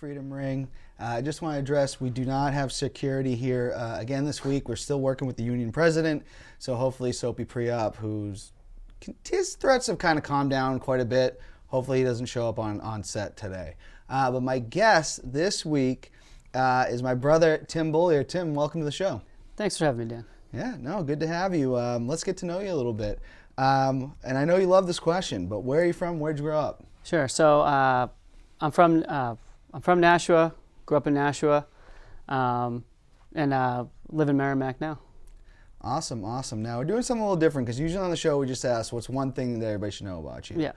Freedom Ring. I just want to address, we do not have security here again this week. We're still working with the union president, so hopefully Soapy Pre-Op, his threats have kind of calmed down quite a bit. Hopefully he doesn't show up on set today. But my guest this week is my brother, Tim Beaulieu. Tim, welcome to the show. Thanks for having me, Dan. Yeah, no, good to have you. Let's get to know you a little bit. And I know you love this question, but where are you from? Where'd you grow up? Sure. So I'm from Nashua. Grew up in Nashua, and live in Merrimack now. Awesome, awesome. Now we're doing something a little different because usually on the show we just ask, what's one thing that everybody should know about you? Yeah.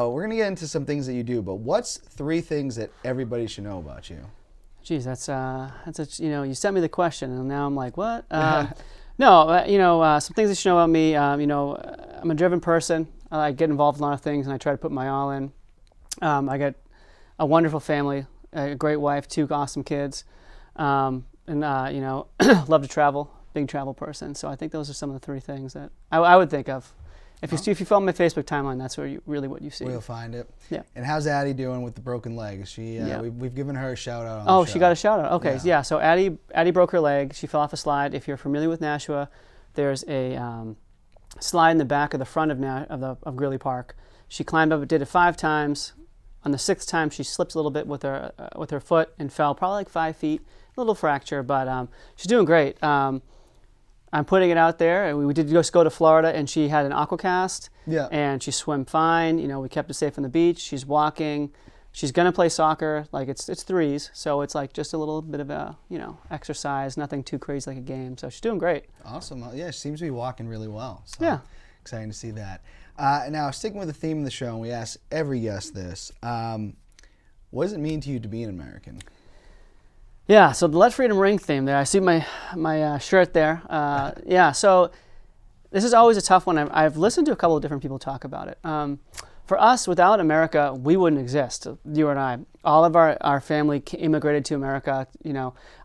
We're gonna get into some things that you do, but what's 3 things that everybody should know about you? Geez, that's you sent me the question, and now I'm like, what? Some things that you should know about me. I'm a driven person. I get involved in a lot of things, and I try to put my all in. I got a wonderful family, a great wife, 2 awesome kids, and love to travel. Big travel person. So I think those are some of the 3 things that I would think of. If you follow my Facebook timeline, that's where what you see. We'll find it. Yeah. And how's Addie doing with the broken leg? We've given her a shout out on the show. She got a shout out. Okay. Yeah. So Addie broke her leg. She fell off a slide. If you're familiar with Nashua, there's a slide in the back of the front of Greeley Park. She climbed up. Did it 5 times. On the 6th time, she slipped a little bit with her foot and fell probably like 5 feet. A little fracture, but she's doing great. I'm putting it out there. We did just go to Florida, and she had an aquacast. Yeah. And she swam fine. We kept her safe on the beach. She's walking. She's gonna play soccer. Like it's 3s, so it's like just a little bit of a exercise. Nothing too crazy like a game. So she's doing great. Awesome. Yeah, she seems to be walking really well. So yeah. Exciting to see that. Now, sticking with the theme of the show, and we ask every guest this: what does it mean to you to be an American? Yeah, so the Let Freedom Ring theme there. I see my shirt there. So this is always a tough one. I've listened to a couple of different people talk about it. For us, without America, we wouldn't exist, you and I. All of our family immigrated to America.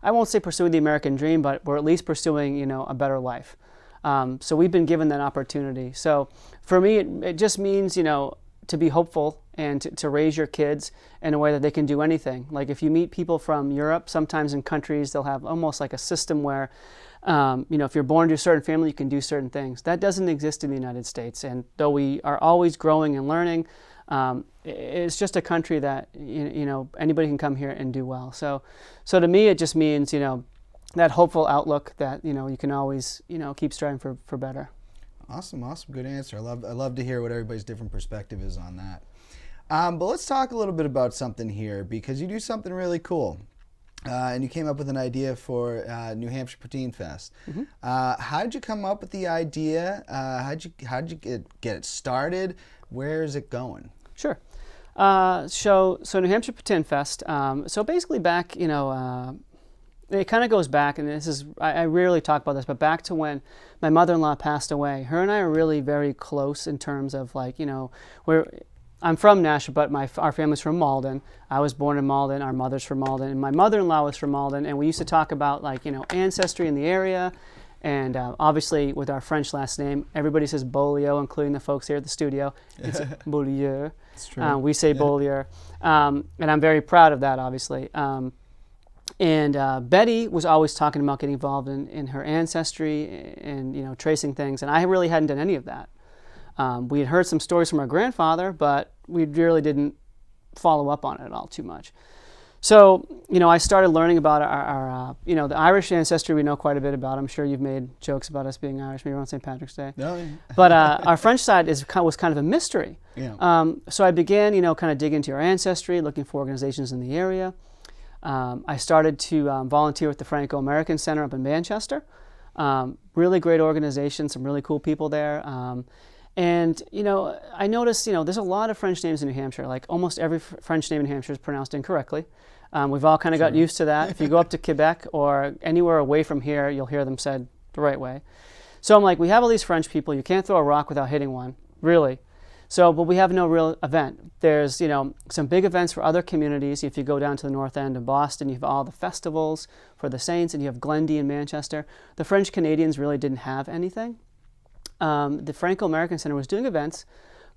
I won't say pursuing the American dream, but we're at least pursuing, a better life. So we've been given that opportunity. So for me, it just means, to be hopeful and to raise your kids in a way that they can do anything. Like if you meet people from Europe, sometimes in countries they'll have almost like a system where, if you're born to a certain family, you can do certain things. That doesn't exist in the United States. And though we are always growing and learning, it's just a country that, anybody can come here and do well. So to me, it just means, that hopeful outlook that, you can always, keep striving for better. Awesome. Good answer. I love to hear what everybody's different perspective is on that. But let's talk a little bit about something here, because you do something really cool. And you came up with an idea for New Hampshire Poutinefest. Mm-hmm. How did you come up with the idea? How did you get it started? Where is it going? Sure. So New Hampshire Poutinefest. So basically back, it kind of goes back, and I rarely talk about this, but back to when my mother-in-law passed away. Her and I are really very close in terms of I'm from Nashua, but our family's from Malden. I was born in Malden. Our mother's from Malden, and my mother-in-law was from Malden. And we used to talk about ancestry in the area, and obviously with our French last name, everybody says Beaulieu, including the folks here at the studio. It's Beaulieu. It's true. We say Beaulieu, and I'm very proud of that, obviously. And Betty was always talking about getting involved in her ancestry and tracing things, and I really hadn't done any of that. We had heard some stories from our grandfather, but we really didn't follow up on it at all too much. So, I started learning about our the Irish ancestry. We know quite a bit about. I'm sure you've made jokes about us being Irish, maybe on St. Patrick's Day. No. But our French side was kind of a mystery. Yeah. So I began, kind of dig into our ancestry, looking for organizations in the area. I started to volunteer with the Franco-American Center up in Manchester. Really great organization, some really cool people there. And, I noticed, there's a lot of French names in New Hampshire. Like almost every French name in New Hampshire is pronounced incorrectly. We've all kind of got used to that. If you go up to Quebec or anywhere away from here, you'll hear them said the right way. So I'm like, we have all these French people. You can't throw a rock without hitting one, really. So, but we have no real event. There's, some big events for other communities. If you go down to the north end of Boston, you have all the festivals for the Saints, and you have Glendy in Manchester. The French Canadians really didn't have anything. The Franco-American Center was doing events,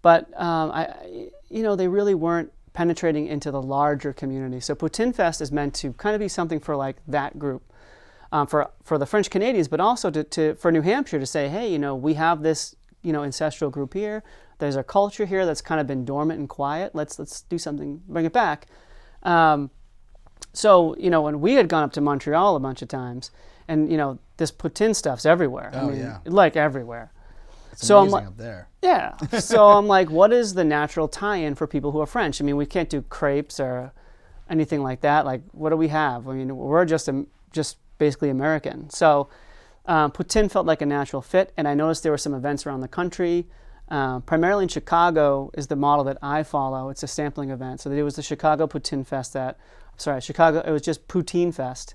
but, they really weren't penetrating into the larger community. So Poutinefest is meant to kind of be something for like that group, for the French Canadians, but also for New Hampshire to say, hey, you know, we have this, you know, ancestral group here. There's a culture here that's kind of been dormant and quiet. Let's do something, bring it back. So, you know, when we had gone up to Montreal a bunch of times, and, you know, this Poutine stuff's everywhere. Oh, yeah. Like everywhere. It's so amazing I'm like, up there. Yeah. So I'm like, what is the natural tie-in for people who are French? I mean, we can't do crepes or anything like that. Like, what do we have? I mean, we're just basically American. So Poutine felt like a natural fit, and I noticed there were some events around the country. Primarily in Chicago is the model that I follow. It's a sampling event. So it was the Chicago Poutinefest it was just Poutinefest.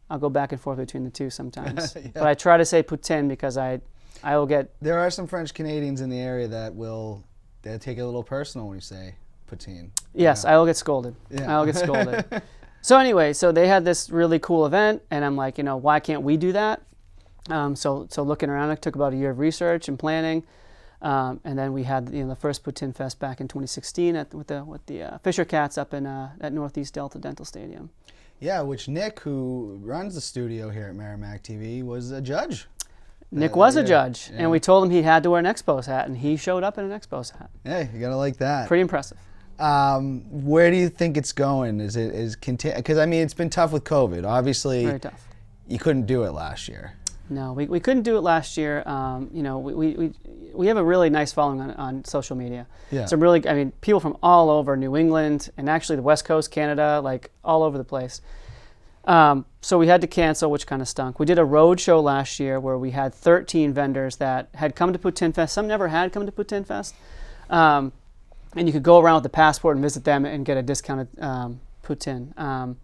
I'll go back and forth between the two sometimes. Yeah. But I try to say Poutine because I will get... There are some French Canadians in the area that they'll take it a little personal when you say Poutine. Yes, yeah. I will get scolded. Yeah. I will get scolded. So anyway, so they had this really cool event, and I'm like, you know, why can't we do that? So looking around, it took about a year of research and planning. And then we had, you know, the first Poutinefest back in 2016 with the Fisher Cats up in at Northeast Delta Dental Stadium. Yeah, which Nick, who runs the studio here at Merrimack TV, was a judge. Nick was a judge, and we told him he had to wear an Expos hat, and he showed up in an Expos hat. Hey, you gotta like that. Pretty impressive. Where do you think it's going? Because I mean, it's been tough with COVID. Obviously, very tough. You couldn't do it last year. No, we couldn't do it last year. You know, we have a really nice following on social media. Yeah. Some really, I mean, people from all over New England and actually the West Coast, Canada, like all over the place. So we had to cancel, which kind of stunk. We did a road show last year where we had 13 vendors that had come to Poutinefest. Some never had come to Poutinefest. And you could go around with the passport and visit them and get a discounted Poutine.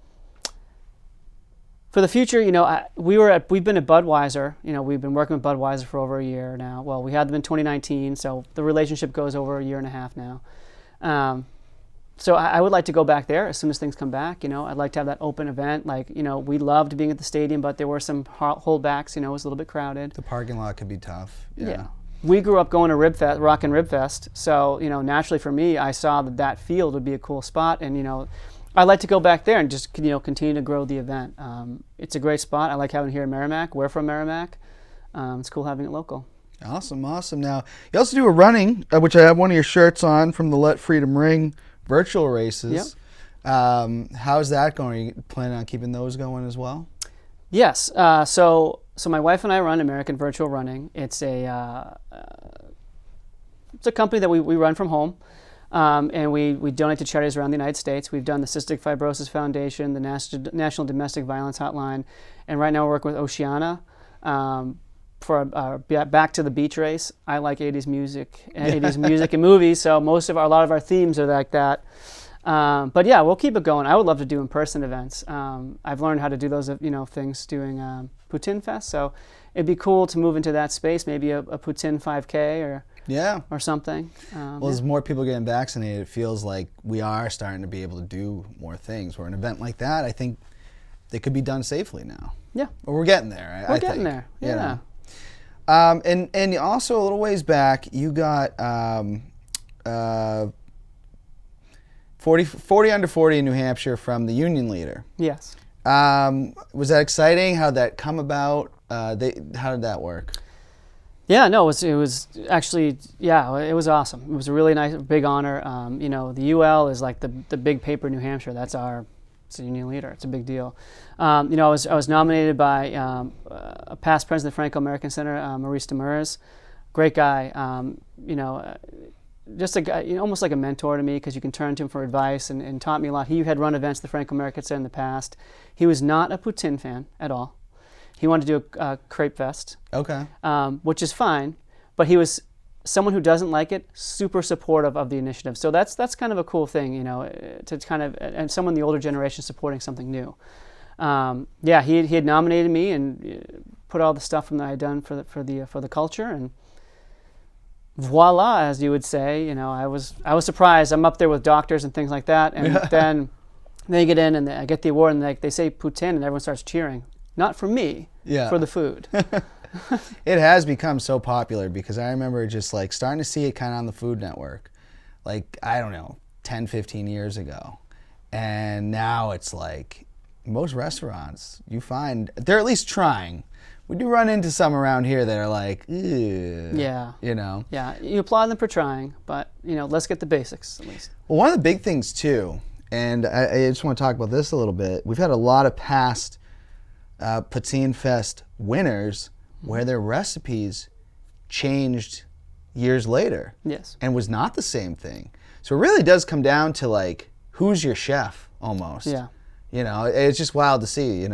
For the future, you know, we've been at Budweiser. You know, we've been working with Budweiser for over a year now. Well, we had them in 2019, so the relationship goes over a year and a half now. So I would like to go back there as soon as things come back. You know, I'd like to have that open event. Like, you know, we loved being at the stadium, but there were some holdbacks. You know, it was a little bit crowded. The parking lot could be tough. Yeah. We grew up going to Rock and Rib Fest, so, you know, naturally for me, I saw that field would be a cool spot, and, you know, I'd like to go back there and just, you know, continue to grow the event. It's a great spot. I like having it here in Merrimack. We're from Merrimack. It's cool having it local. Awesome. Now, you also do a running, which I have one of your shirts on from the Let Freedom Ring virtual races. Yep. How's that going? Are you planning on keeping those going as well? Yes. So my wife and I run American Virtual Running. It's a company that we run from home. And we donate to charities around the United States. We've done the Cystic Fibrosis Foundation, the National Domestic Violence Hotline, and right now we're working with Oceana for our Back to the Beach race. I like 80s music and movies, so a lot of our themes are like that. But yeah, we'll keep it going. I would love to do in-person events. I've learned how to do those, you know, things doing Poutinefest, so it'd be cool to move into that space, maybe a Poutine 5K or something. Well, as more people getting vaccinated, it feels like we are starting to be able to do more things. Where an event like that, I think they could be done safely now. Yeah. But we're getting there. We're getting there. Yeah. You know? And also a little ways back, you got 40 under 40 in New Hampshire from the Union Leader. Yes. Was that exciting? How did that come about? How did that work? Yeah, no, it was actually, yeah, it was awesome. It was a really nice, big honor. You know, the UL is like the big paper in New Hampshire. It's a Union Leader. It's a big deal. You know, I was nominated by a past president of the Franco-American Center, Maurice Demers. Great guy. You know, just a guy, you know, almost like a mentor to me because you can turn to him for advice and taught me a lot. He had run events at the Franco-American Center in the past. He was not a Poutine fan at all. He wanted to do a crepe fest, okay, which is fine, but he was someone who doesn't like it, super supportive of the initiative. So that's kind of a cool thing, you know, to kind of, and someone in the older generation supporting something new. Yeah, he had nominated me and put all the stuff that I had done for the culture, and voila, as you would say, you know, I was surprised. I'm up there with doctors and things like that, and then they get in and I get the award, and they say Poutine, and everyone starts cheering. Not for me, for the food. It has become so popular because I remember just like starting to see it kind of on the Food Network. Like, I don't know, 10, 15 years ago. And now it's like most restaurants you find, they're at least trying. We do run into some around here that are like, ew, Yeah. you know. Yeah, you applaud them for trying, but, let's get the basics at least. Well, one of the big things too, and I just want to talk about this a little bit, we've had a lot of past Poutinefest winners where their recipes changed years later. Yes. And was not the same thing. So it really does come down to like, who's your chef almost. Yeah. It's just wild to see,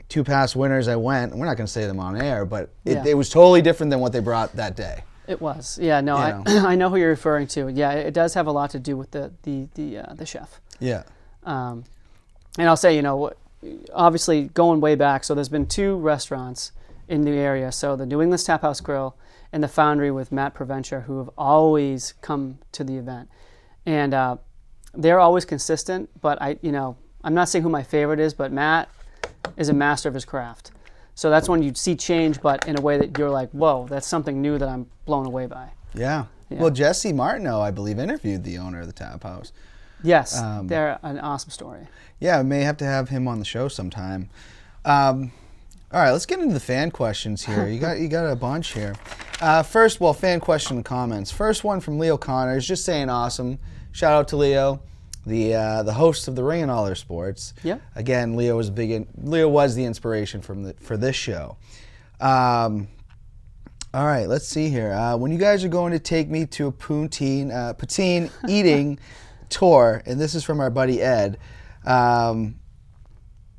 two past winners I went, we're not going to say them on air, but it was totally different than what they brought that day. It was. Yeah, no, I know who you're referring to. Yeah, it does have a lot to do with the chef. Yeah. And I'll say, obviously going way back, so there's been 2 restaurants in the area. So the New England's Tap House Grill and the Foundry with Matt Provencher, who have always come to the event. And they're always consistent, but I'm not saying who my favorite is, but Matt is a master of his craft. So that's when you see change, but in a way that you're like, whoa, that's something new that I'm blown away by. Yeah. Well, Jesse Martineau, I believe, interviewed the owner of the Tap House. Yes, they're an awesome story. Yeah, I may have to have him on the show sometime. All right, let's get into the fan questions here. You got a bunch here. First, fan question and comments. First one from Leo Connor is just saying awesome. Shout out to Leo, the host of the Ring and All Their Sports. Yeah. Again, Leo was the inspiration for this show. All right, let's see here. When you guys are going to take me to a poutine eating tour, and this is from our buddy Ed.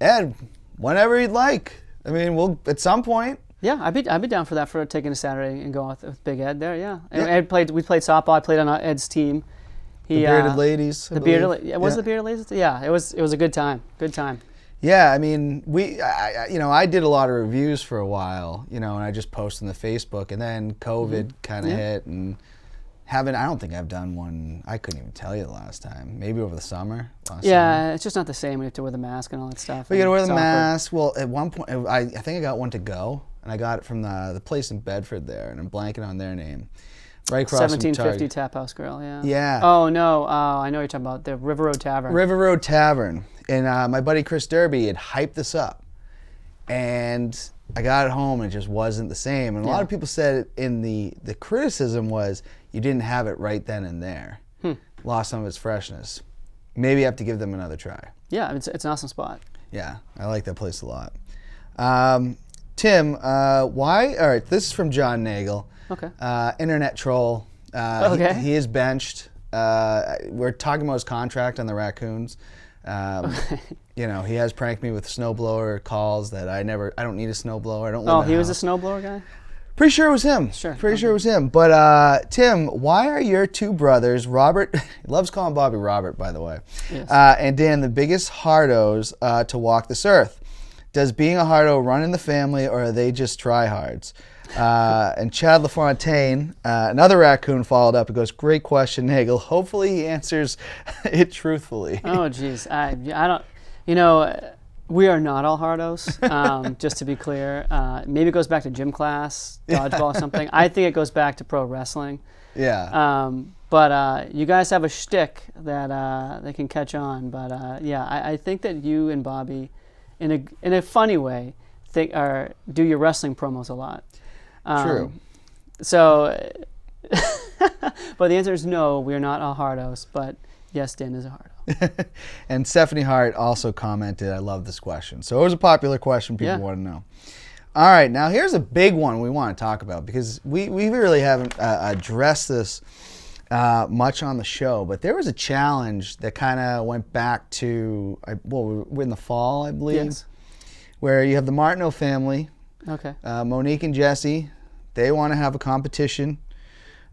Ed, whenever you'd like. I mean, we'll at some point. Yeah, I'd be down for that, for taking a Saturday and going with Big Ed there. Yeah, and we played softball. I played on Ed's team. The Bearded Ladies. The Bearded Ladies. Yeah, it was a good time. Good time. Yeah, I mean, I did a lot of reviews for a while, and I just posted on the Facebook, and then COVID kind of hit, and I don't think I've done one. I couldn't even tell you the last time. Maybe over the summer. It's just not the same. We have to wear the mask and all that stuff. We got to wear the mask. Well, at one point, I think I got one to go, and I got it from the place in Bedford there, and I'm blanking on their name. Right across 1750 Tap House Grill, yeah. Yeah. Oh, no. I know what you're talking about. The River Road Tavern. River Road Tavern. And my buddy Chris Derby had hyped this up. And I got it home and it just wasn't the same. And a lot of people said in the criticism was you didn't have it right then and there. Lost some of its freshness. Maybe you have to give them another try. Yeah, it's an awesome spot. Yeah, I like that place a lot. Tim, why? All right, this is from John Nagel. Okay. Internet troll. Okay. He is benched. We're talking about his contract on the Raccoons. He has pranked me with snowblower calls that I don't need a snowblower. I don't live in a he was house. a snowblower guy? Pretty sure it was him. Sure. Pretty sure it was him. But Tim, why are your 2 brothers, Robert, he loves calling Bobby Robert, by the way, yes. And Dan, the biggest hardos to walk this earth? Does being a hardo run in the family, or are they just tryhards? And Chad LaFontaine, another raccoon, followed up and goes, "Great question, Nagel. Hopefully he answers it truthfully." Oh, geez. I don't, we are not all hardos, just to be clear. Maybe it goes back to gym class, dodgeball or something. I think it goes back to pro wrestling. Yeah. But you guys have a shtick that they can catch on. But I think that you and Bobby, in a funny way, do your wrestling promos a lot. True. So, but the answer is no, we're not all hardos, but yes, Dan is a hardo. And Stephanie Hart also commented, "I love this question." So it was a popular question people want to know. All right, now here's a big one we want to talk about because we really haven't addressed this much on the show, but there was a challenge that kind of went back to, we're in the fall, I believe, where you have the Martineau family. Okay. Monique and Jesse, they want to have a competition.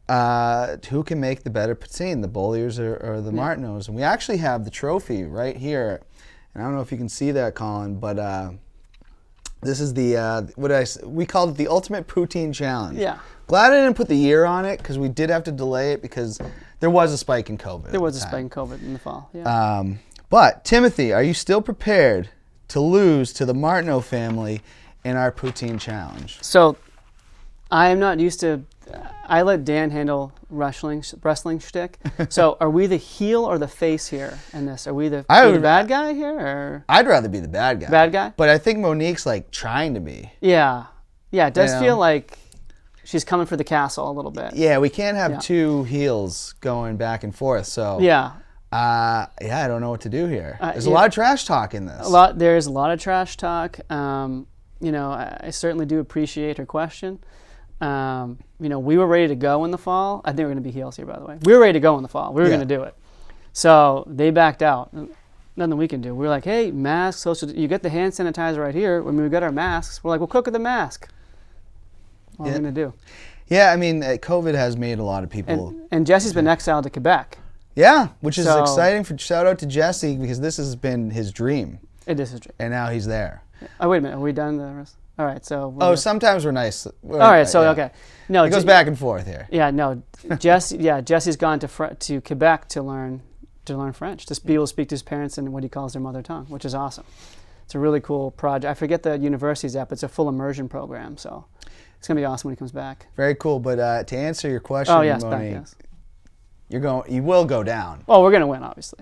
Who can make the better poutine, the Beaulieus or the Martineaus? And we actually have the trophy right here. And I don't know if you can see that, Colin, but this is we called it the Ultimate Poutine Challenge. Yeah. Glad I didn't put the year on it because we did have to delay it because there was a spike in COVID. There was a spike in COVID in the fall, yeah. But, Timothy, are you still prepared to lose to the Martineau family in our poutine challenge? So, I am not used to. I let Dan handle wrestling shtick. So are we the heel or the face here in this? Are we the bad guy here? Or? I'd rather be the bad guy. Bad guy? But I think Monique's like trying to be. Yeah. Yeah, it does feel like she's coming for the castle a little bit. Yeah, we can't have two heels going back and forth. So yeah. I don't know what to do here. There's a lot of trash talk in this. There's a lot of trash talk. I certainly do appreciate her question. We were ready to go in the fall. I think we're going to be heels here, by the way. We were ready to go in the fall. We were going to do it. So they backed out. Nothing we can do. We were like, hey, masks, you get the hand sanitizer right here. When we got our masks, we're like, well, cook with the mask. What are we going to do? Yeah, I mean, COVID has made a lot of people... And Jesse's been exiled to Quebec. Yeah, which is exciting. Shout out to Jesse, because this has been his dream. It is his dream. And now he's there. Oh, wait a minute. Are we done the rest? All right, so... sometimes we're nice. All right, so, okay. No, it goes back and forth here. Yeah, no. Jesse's gone to Quebec to learn French, to be able to speak to his parents in what he calls their mother tongue, which is awesome. It's a really cool project. I forget the university's at, but it's a full immersion program, so it's going to be awesome when he comes back. Very cool, but to answer your question, Moni, you will go down. Well, we're going to win, obviously.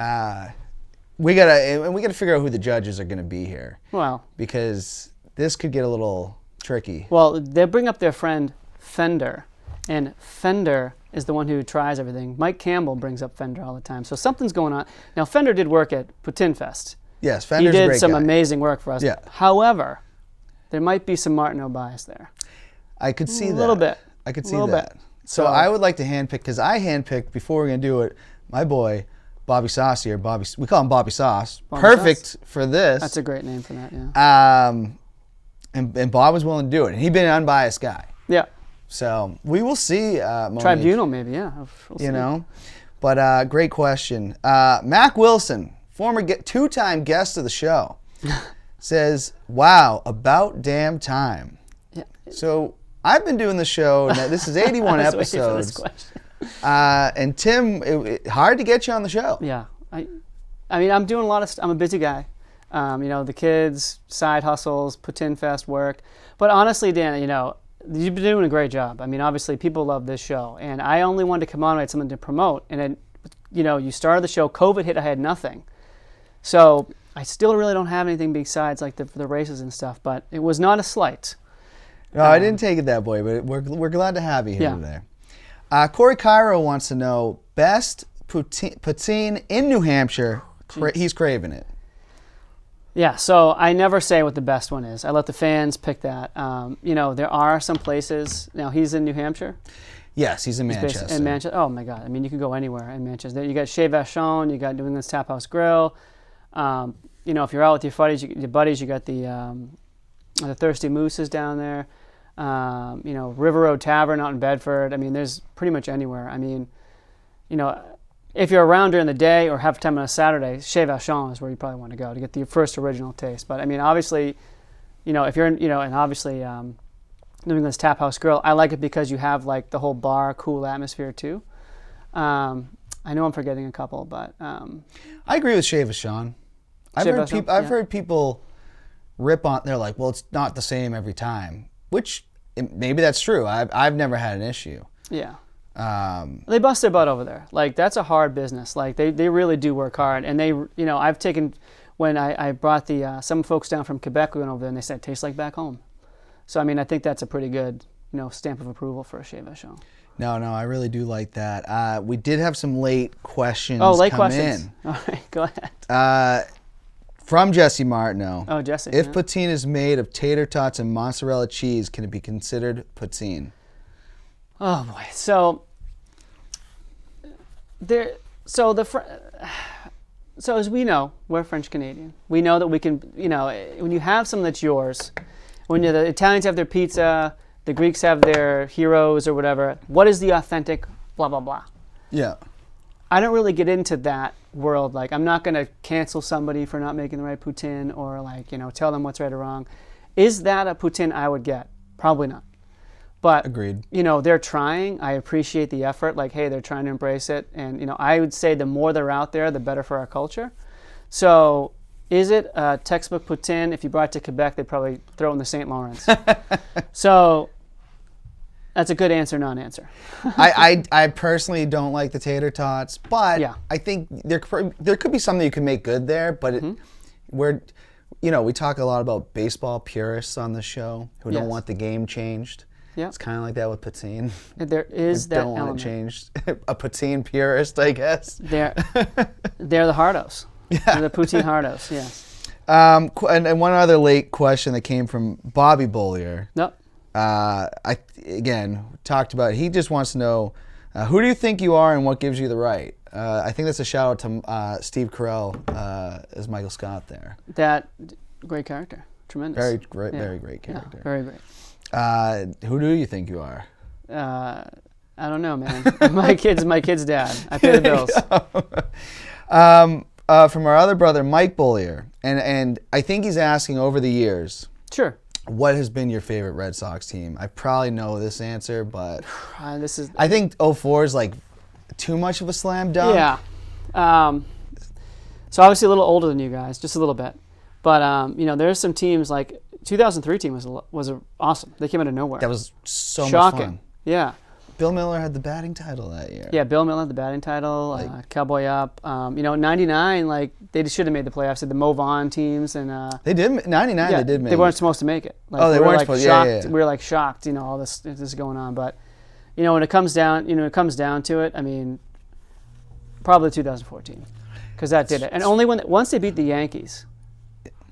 We gotta figure out who the judges are going to be here. Well, because this could get a little tricky. Well, they bring up their friend Fender, and Fender is the one who tries everything. Mike Campbell brings up Fender all the time, so something's going on. Now, Fender did work at Poutinefest. Yes, Fender's a great guy. He did some amazing work for us. Yeah. However, there might be some Martineau bias there. I could see that. A little bit. I could see that. So I would like to handpick, because I handpicked, before we're going to do it, my boy, Bobby Sauce here. We call him Bobby Sauce. Perfect for this. That's a great name for that, yeah. And Bob was willing to do it. And he'd been an unbiased guy. Yeah. So we will see. Tribunal, maybe, yeah. We'll But great question. Mac Wilson, former two-time guest of the show, says, wow, about damn time. Yeah. So I've been doing the show, and this is 81 episodes. And Tim, hard to get you on the show. Yeah. I mean, I'm doing a lot of I'm a busy guy. The kids, side hustles, Poutinefest work. But honestly, Dan, you've been doing a great job. I mean, obviously, people love this show. And I only wanted to come on, I had something to promote. And then, you started the show, COVID hit, I had nothing. So I still really don't have anything besides like the races and stuff. But it was not a slight. No, I didn't take it that way, but we're glad to have you here today. Corey Cairo wants to know, best poutine in New Hampshire. He's craving it. Yeah, so I never say what the best one is. I let the fans pick that. There are some places. Now, he's in New Hampshire? Yes, he's in Manchester. In Manchester. Oh, my God. I mean, you can go anywhere in Manchester. You got Chez Vachon, you got New England's Tap House Grill. If you're out with your buddies, you got the Thirsty Mooses down there. River Road Tavern out in Bedford. I mean, there's pretty much anywhere. I mean, if you're around during the day or have time on a Saturday, Chez Vachon is where you probably want to go to get the first original taste. But I mean, obviously, if you're in, and obviously New England's Tap House Grill, I like it because you have like the whole bar, cool atmosphere too. I know I'm forgetting a couple, but I agree with Chez Vachon. I've heard people rip on. They're like, well, it's not the same every time, which maybe that's true. I've never had an issue. Yeah. They bust their butt over there. Like, that's a hard business. Like, they really do work hard. And they, I've taken, when I brought some folks down from Quebec, we went over there and they said, it tastes like back home. So, I mean, I think that's a pretty good, stamp of approval for a Chez Vachon. No, I really do like that. We did have some late questions come in. All right, go ahead. From Jesse Martineau. Oh, Jesse. If poutine is made of tater tots and mozzarella cheese, can it be considered poutine? Oh boy. So as we know, we're French Canadian. We know that we can, when you have something that's yours, when the Italians have their pizza, the Greeks have their heroes or whatever, what is the authentic blah blah blah? Yeah. I don't really get into that world. Like, I'm not going to cancel somebody for not making the right poutine or tell them what's right or wrong. Is that a poutine I would get? Probably not. But, agreed. They're trying. I appreciate the effort. Like, hey, they're trying to embrace it. And, I would say the more they're out there, the better for our culture. So is it a textbook poutine? If you brought it to Quebec, they'd probably throw it in the St. Lawrence. So That's a good answer, non-answer. I personally don't like the tater tots, but Yeah. I think there could be something you can make good there. But we talk a lot about baseball purists on the show who don't Yes. want the game changed. Yeah. It's kind of like that with Poutine. There is that Don't want element. it changed. A Poutine purist, I guess. They're the hardos. Yeah. They're the Poutine hardos. Yes. And one other late question that came from Bobby Beaulieu. Nope. Again, talked about. He just wants to know who do you think you are and what gives you the right. I think that's a shout out to Steve Carell as Michael Scott there. That great character. Tremendous. Very great, very great character. Yeah, very great. Who do you think you are? I don't know, man. my kid's dad. I pay the bills. From our other brother, Mike Beaulieu, and I think he's asking over the years. Sure. What has been your favorite Red Sox team? I probably know this answer, but I think 04 is like too much of a slam dunk. Yeah. So obviously a little older than you guys, just a little bit. But there's some teams like 2003 team was awesome. They came out of nowhere. That was so shocking. much fun. Yeah. Bill Miller had the batting title that year. Yeah, Bill Miller had the batting title. Cowboy Up. In '99, like they should have made the playoffs. The Mo Vaughn teams and they did. '99, yeah, they did make. They weren't supposed to make it. Like, they weren't supposed. Shocked. Yeah. We were like shocked. All this is going on, but when it comes down, to it. I mean, probably 2014, because that did it. And only once they beat the Yankees.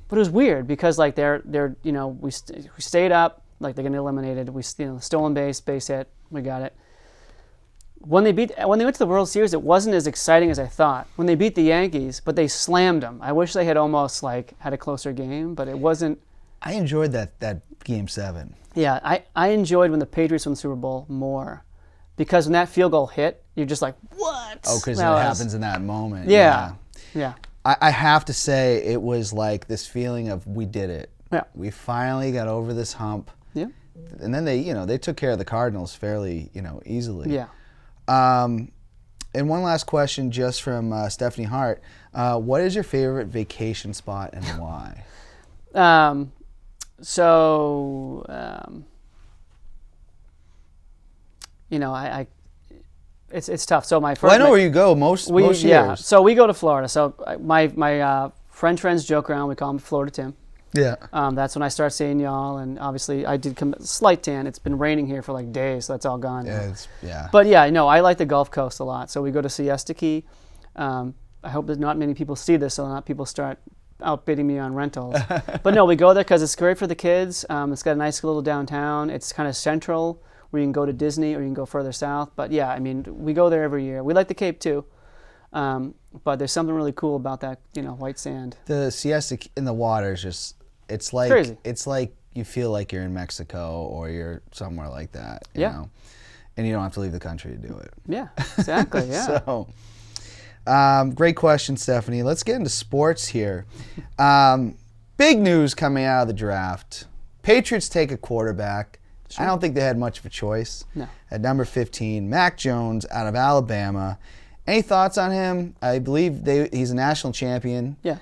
But it was weird because like we stayed up, like they're getting eliminated. We stolen base hit, we got it. When they went to the World Series, it wasn't as exciting as I thought. When they beat the Yankees, but they slammed them. I wish they had almost had a closer game, but it wasn't. I enjoyed that Game 7. Yeah, I enjoyed when the Patriots won the Super Bowl more, because when that field goal hit, you're just like, what? Oh, because it happens in that moment. Yeah. I have to say, it was like this feeling of we did it. Yeah. We finally got over this hump. Yeah. And then they took care of the Cardinals fairly, easily. Yeah. And one last question just from Stephanie Hart. What is your favorite vacation spot and why? It's tough. So my first. Well, I know where you go most years. Yeah. So we go to Florida. So my friends joke around. We call him Florida Tim. Yeah. That's when I start seeing y'all, and obviously I did slight tan. It's been raining here for like days, so that's all gone. Yeah. But yeah, I like the Gulf Coast a lot. So we go to Siesta Key. I hope that not many people see this, so not people start outbidding me on rentals. But no, we go there because it's great for the kids. It's got a nice little downtown. It's kind of central, where you can go to Disney or you can go further south. But yeah, I mean, we go there every year. We like the Cape too. But there's something really cool about that, white sand. The siesta in the water is just, it's like crazy. It's like you feel like you're in Mexico or you're somewhere like that, you Yeah. know, and you don't have to leave the country to do it. Yeah, exactly. Yeah. So, great question, Stephanie. Let's get into sports here. Big news coming out of the draft. Patriots take a quarterback. Sure. I don't think they had much of a choice. No. At number 15, Mac Jones out of Alabama. Any thoughts on him? I believe he's a national champion. Yeah.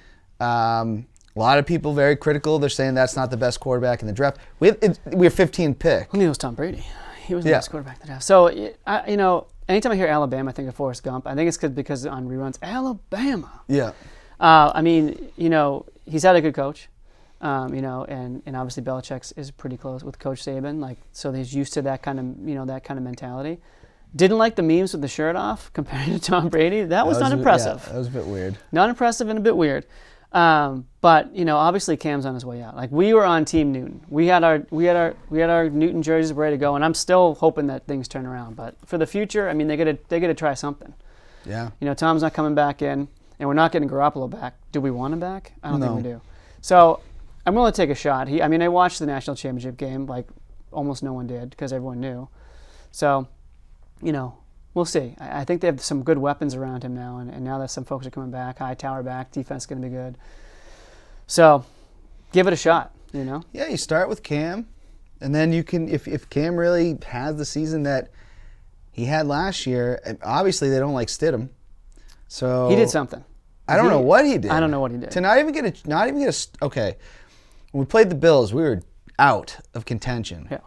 A lot of people very critical. They're saying that's not the best quarterback in the draft. We're 15th pick. I mean, it was Tom Brady. He was the best quarterback in the draft. So, anytime I hear Alabama, I think of Forrest Gump. I think it's because on reruns, Alabama. Yeah. I mean, he's had a good coach, and obviously Belichick is pretty close with Coach Saban, so he's used to that kind of mentality. Didn't like the memes with the shirt off compared to Tom Brady. That was not impressive. Yeah, that was a bit weird. Not impressive and a bit weird. But obviously Cam's on his way out. Like, we were on Team Newton. We had our Newton jerseys ready to go, and I'm still hoping that things turn around. But for the future, I mean, they gotta try something. Yeah. Tom's not coming back in, and we're not getting Garoppolo back. Do we want him back? I don't think we No. do. So I'm willing to take a shot. I watched the national championship game like almost no one did because everyone knew. So, we'll see. I think they have some good weapons around him now, and now that some folks are coming back, Hightower back, defense is going to be good. So, give it a shot, Yeah, you start with Cam, and then you can, if Cam really has the season that he had last year, and obviously they don't like Stidham. So he did something. I don't know what he did. I don't know what he did. To not even get a okay. When we played the Bills, we were out of contention. Yeah.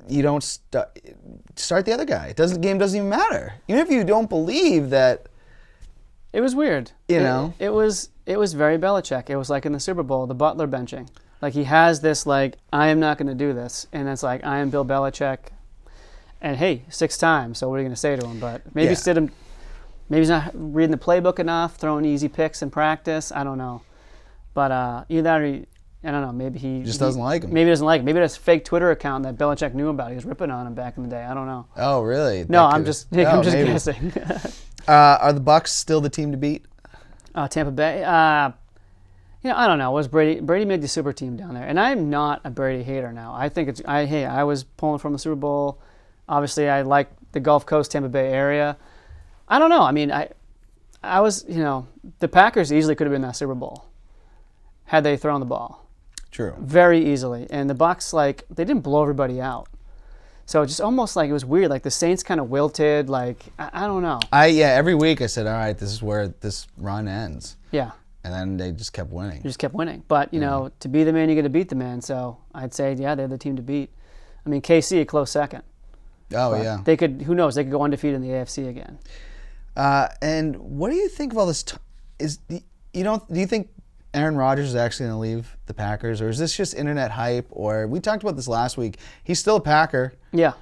You don't start the other guy. Game doesn't even matter. Even if you don't believe that. It was weird. You know? It was very Belichick. It was like in the Super Bowl, the Butler benching. Like he has this like, I am not going to do this. And it's like, I am Bill Belichick. And hey, 6 times, so what are you going to say to him? But maybe maybe he's not reading the playbook enough, throwing easy picks in practice. I don't know. But either that or I don't know, maybe he just doesn't like him. Maybe he doesn't like him. Maybe that's a fake Twitter account that Belichick knew about. He was ripping on him back in the day. I don't know. Oh, really? No, I'm just guessing. Are the Bucs still the team to beat? Tampa Bay? I don't know. Was Brady made the super team down there? And I'm not a Brady hater now. I think I was pulling from the Super Bowl. Obviously, I like the Gulf Coast, Tampa Bay area. I don't know. I mean, I was, the Packers easily could have been that Super Bowl had they thrown the ball. True. Very easily. And the Bucs, they didn't blow everybody out. So it just almost like it was weird. Like the Saints kind of wilted. Like, I don't know. Every week I said, all right, this is where this run ends. Yeah. And then they just kept winning. You just kept winning. But, to be the man, you got to beat the man. So I'd say, yeah, they're the team to beat. I mean, KC, a close second. Oh, but yeah. They could, who knows, they could go undefeated in the AFC again. And what do you think of all this? Do you think Aaron Rodgers is actually going to leave the Packers, or is this just internet hype? Or we talked about this last week. He's still a Packer. Yeah.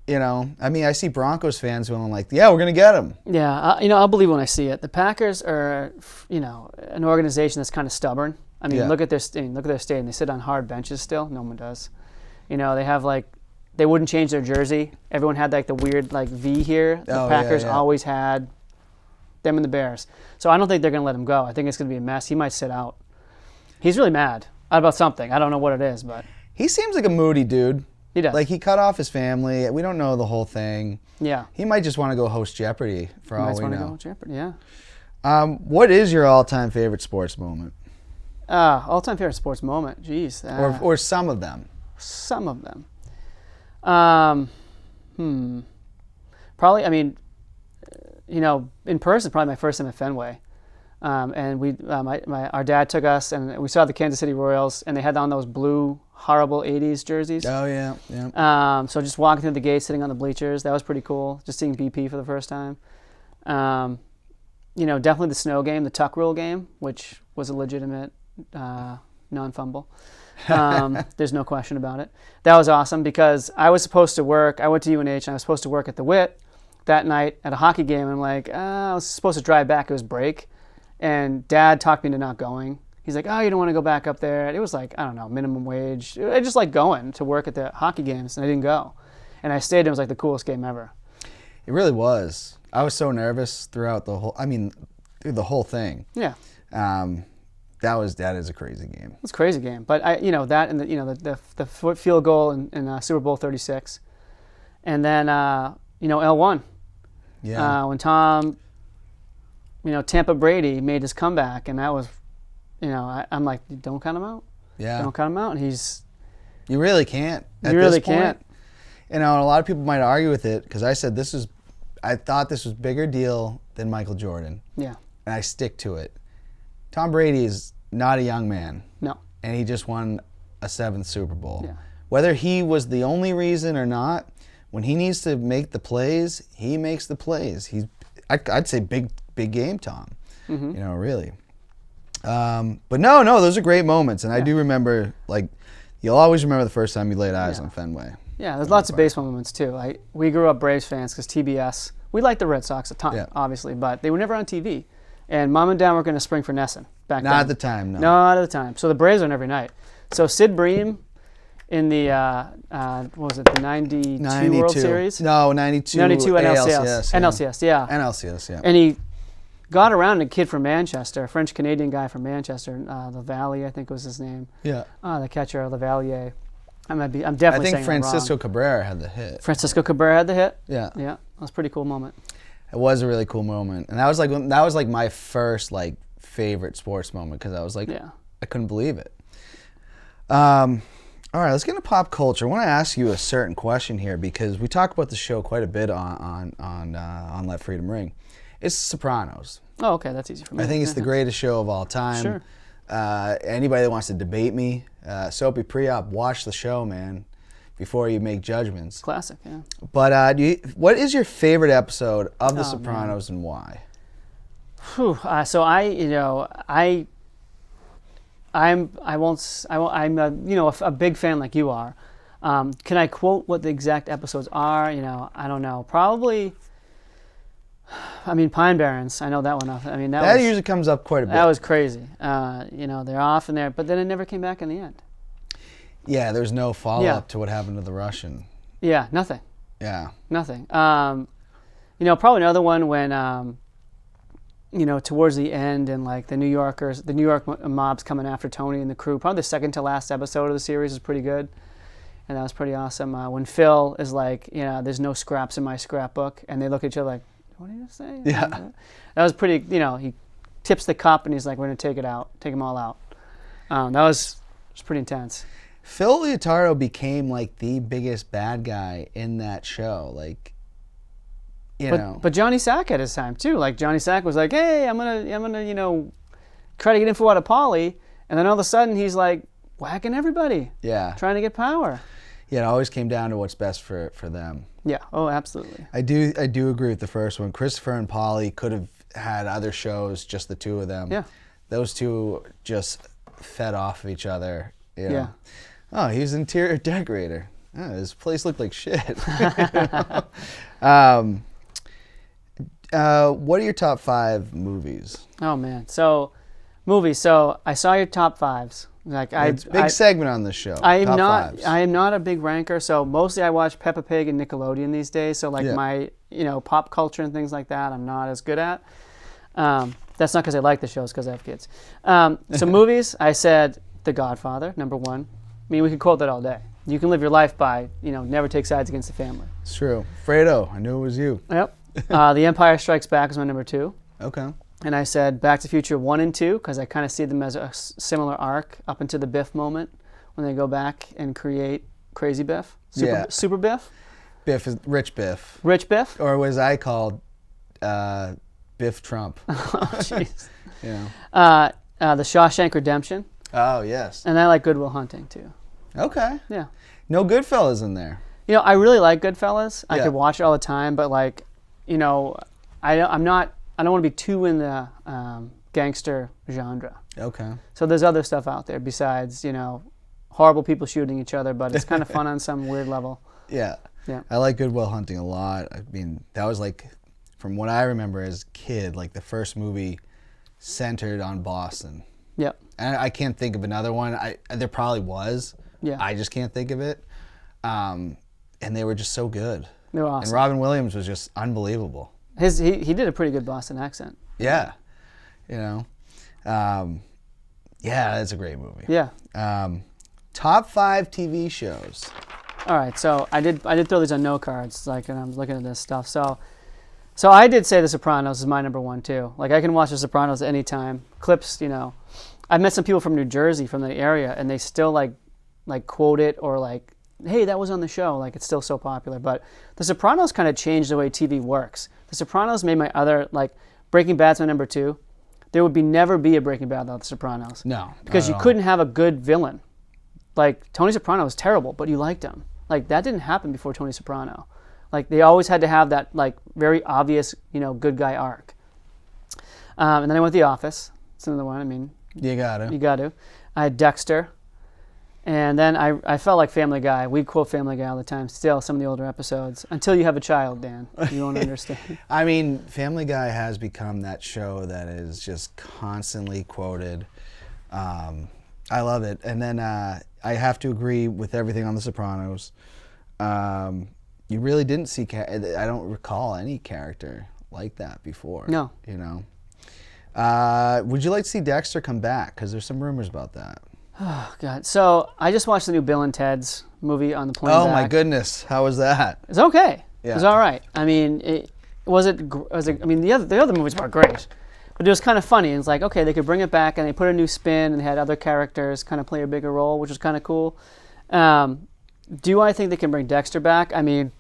I mean, I see Broncos fans going like, "Yeah, we're going to get him." Yeah, I'll believe when I see it. The Packers are, an organization that's kind of stubborn. I mean, look at their stadium. They sit on hard benches still. No one does. They have they wouldn't change their jersey. Everyone had the weird V here. The Packers always had them and the Bears. So I don't think they're going to let him go. I think it's going to be a mess. He might sit out. He's really mad about something. I don't know what it is, but he seems like a moody dude. He does. He cut off his family. We don't know the whole thing. Yeah. He might just want to go host Jeopardy for all we know. He might want to go host Jeopardy, yeah. What is your all-time favorite sports moment? All-time favorite sports moment? Jeez. Or some of them. Some of them. Probably, in person, probably my first time at Fenway. And we, our dad took us, and we saw the Kansas City Royals, and they had on those blue, horrible 80s jerseys. Oh, yeah. So just walking through the gate, sitting on the bleachers, that was pretty cool. Just seeing BP for the first time. Definitely the snow game, the tuck rule game, which was a legitimate non-fumble. There's no question about it. That was awesome because I was supposed to work. I went to UNH, and I was supposed to work at the WIT that night at a hockey game. And I'm like, I was supposed to drive back. It was break. And Dad talked me into not going. He's like, oh, you don't want to go back up there. It was minimum wage. I just like going to work at the hockey games, and I didn't go. And I stayed, and it was the coolest game ever. It really was. I was so nervous through the whole thing. Yeah. That is a crazy game. It's a crazy game. But that and the field goal in Super Bowl 36. And then, L1. Yeah. When Tom, Tampa Brady made his comeback, and that was, I'm like, don't count him out. Yeah. Don't count him out. And you really can't. You really can't. And a lot of people might argue with it because I said I thought this was bigger deal than Michael Jordan. Yeah. And I stick to it. Tom Brady is not a young man. No. And he just won a 7th Super Bowl. Yeah. Whether he was the only reason or not, when he needs to make the plays, he makes the plays. I'd say big game Tom. Mm-hmm. Really. But no, those are great moments. And I do remember, you'll always remember the first time you laid eyes on Fenway. Yeah, there's lots of baseball moments too. We grew up Braves fans because TBS, we liked the Red Sox a ton, obviously, but they were never on TV. And Mom and Dad weren't going to spring for Nesson back then. Not at the time, no. Not at the time. So the Braves were on every night. So Sid Bream in the, what was it, the 92 World Series? No, 92. 92 NLCS. NLCS, yeah. NLCS, yeah. And he got around a kid from Manchester, a French-Canadian guy from Manchester, Lavalley, I think was his name. Yeah. The catcher, Lavalier. I'm definitely saying I think Francisco Cabrera had the hit. Francisco Cabrera had the hit? Yeah. Yeah, that was a pretty cool moment. It was a really cool moment. And that was my first favorite sports moment because I was I couldn't believe it. All right, let's get into pop culture. I want to ask you a certain question here because we talk about the show quite a bit on Let Freedom Ring. It's Sopranos. Oh, okay, that's easy for me. I think it's the greatest show of all time. Sure. Anybody that wants to debate me, Soapy pre-op, watch the show, man, before you make judgments. Classic, yeah. But what is your favorite episode of The Sopranos and why? Whew, so I'm a big fan like you are. Can I quote what the exact episodes are? I don't know. Probably. I mean, Pine Barrens. I know that one off. I mean, that usually comes up quite a bit. That was crazy. They're off in there, but then it never came back in the end. Yeah, there's no follow-up to what happened to the Russian. Yeah, nothing. Yeah. Nothing. Probably another one when, towards the end and like the New York mob's coming after Tony and the crew. Probably the second to last episode of the series is pretty good. And that was pretty awesome. When Phil is like, there's no scraps in my scrapbook. And they look at each other like, what did you say? Yeah. That was pretty, he tips the cup and he's like, we're going to take them all out. That was pretty intense. Phil Leotardo became like the biggest bad guy in that show. Like, But Johnny Sack had his time too. Like Johnny Sack was like, hey, I'm gonna try to get info out of Paulie. And then all of a sudden he's like whacking everybody. Yeah. Trying to get power. Yeah, it always came down to what's best for them. Yeah. Oh, absolutely. I do agree with the first one. Christopher and Paulie could have had other shows, just the two of them. Yeah. Those two just fed off of each other. Yeah. Oh, he's an interior decorator. Oh, this place looked like shit. What are your top 5 movies? Oh man. So movies. So I saw your top 5s. It's a big segment on this show. I am not a big ranker, so mostly I watch Peppa Pig and Nickelodeon these days. So my pop culture and things like that, I'm not as good at. That's not because I like the shows, because I have kids. So movies, I said The Godfather, number 1. I mean, we could quote that all day. You can live your life by, never take sides against the family. It's true. Fredo, I knew it was you. Yep. The Empire Strikes Back is my number 2. Okay. And I said Back to the Future 1 and 2 because I kind of see them as a similar arc up into the Biff moment when they go back and create Crazy Biff. Super Biff. Biff is Rich Biff. Rich Biff. Or was I called Biff Trump? Oh, jeez. The Shawshank Redemption. Oh, yes. And I like Good Will Hunting too. Okay. Yeah. No Goodfellas in there. I really like Goodfellas. I Yeah. could watch it all the time, but I don't want to be too in the gangster genre. Okay. So there's other stuff out there besides, horrible people shooting each other, but it's kind of fun on some weird level. Yeah. Yeah. I like Good Will Hunting a lot. I mean, that was like, from what I remember as a kid, like the first movie centered on Boston. Yep. And I can't think of another one. There probably was. Yeah. I just can't think of it. And they were just so good. They were awesome. And Robin Williams was just unbelievable. He did a pretty good Boston accent. Yeah. That's a great movie. Yeah. Top 5 TV shows. All right, so I did throw these on note cards, and I was looking at this stuff. So I did say The Sopranos is my number 1 too. Like I can watch The Sopranos anytime. Clips, I've met some people from New Jersey, from the area, and they still like quote it or like, hey, that was on the show. Like it's still so popular. But The Sopranos kind of changed the way TV works. The Sopranos made my other, like Breaking Bad's my number 2. There would never be a Breaking Bad without The Sopranos. No. Because you couldn't have a good villain. Like Tony Soprano was terrible, but you liked him. Like that didn't happen before Tony Soprano. Like they always had to have that like very obvious, good guy arc. And then I went The Office. It's another one. I mean, you got to. I had Dexter. And then I felt like Family Guy. We quote Family Guy all the time still, some of the older episodes. Until you have a child, Dan. You won't understand. I mean, Family Guy has become that show that is just constantly quoted. I love it. And then I have to agree with everything on The Sopranos. You really didn't see, I don't recall any character like that before. No. Would you like to see Dexter come back? Because there's some rumors about that. Oh, God. So I just watched the new Bill and Ted's movie on the plane back. Oh, my goodness. How was that? It's okay. Yeah. It was all right. I mean, the other movies were great. But it was kind of funny. It's like, okay, they could bring it back, and they put a new spin, and they had other characters kind of play a bigger role, which was kind of cool. Do I think they can bring Dexter back? I mean,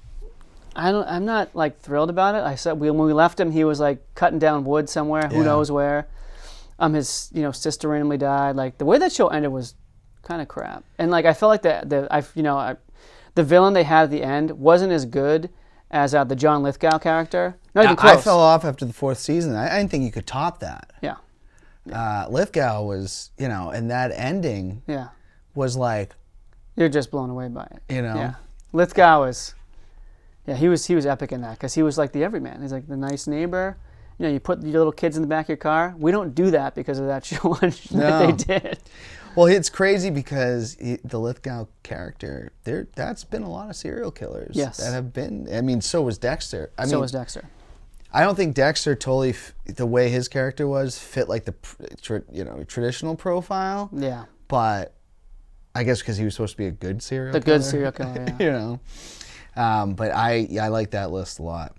I'm not, like, thrilled about it. I said when we left him, he was, like, cutting down wood somewhere. Who knows where. His sister randomly died. Like the way that show ended was kind of crap. And like I felt like the villain they had at the end wasn't as good as the John Lithgow character. Not even close. I fell off after the 4th season. I didn't think you could top that. Yeah. Lithgow was, and that ending was like... You're just blown away by it. Yeah. Lithgow was... Yeah, he was epic in that because he was like the everyman. He's like the nice neighbor. You put your little kids in the back of your car. We don't do that because of that show that they did. Well, it's crazy because the Lithgow character, that's been a lot of serial killers that have been. I mean, so was Dexter. So was Dexter. I don't think Dexter totally, the way his character was, fit like the traditional profile. Yeah. But I guess because he was supposed to be a good serial killer. The good serial killer, yeah. But I like that list a lot.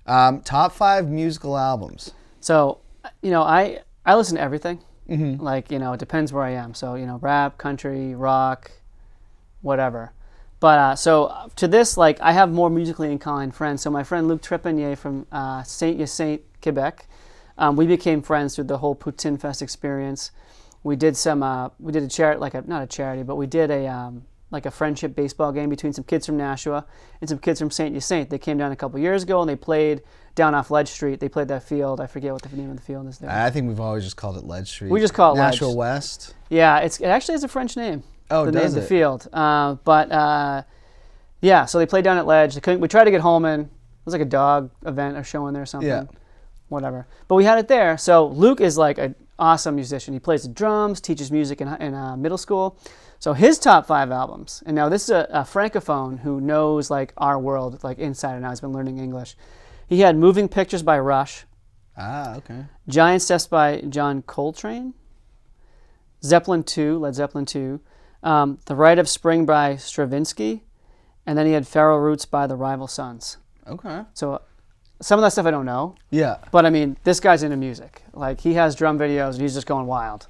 Top 5 musical albums. So, I listen to everything. Mm-hmm. Like, it depends where I am. So, rap, country, rock, whatever. But so to this, like, I have more musically inclined friends. So my friend Luc Trepanier from Saint-Hyacinthe, Quebec, we became friends through the whole Poutinefest experience. We did we did a charity, not a charity, but we did a friendship baseball game between some kids from Nashua and some kids from Saint-Hyacinthe. They came down a couple years ago and they played down off Ledge Street. They played that field. I forget what the name of the field is there. I think we've always just called it Ledge Street. We just call it Nashua Ledge. West. Yeah, it actually has a French name. Oh, the does name of it? the field. Yeah, so they played down at Ledge. We tried to get Holman. It was like a dog event or show in there or something. Yeah. Whatever. But we had it there. So Luke is like an awesome musician. He plays the drums, teaches music in middle school. So his top 5 albums, and now this is a francophone who knows like our world like inside and out. He's been learning English. He had Moving Pictures by Rush. Ah, okay. Giant Steps by John Coltrane. Zeppelin 2, Led Zeppelin 2. The Rite of Spring by Stravinsky. And then he had Feral Roots by the Rival Sons. Okay. So some of that stuff I don't know. Yeah. But I mean, this guy's into music. Like he has drum videos and he's just going wild.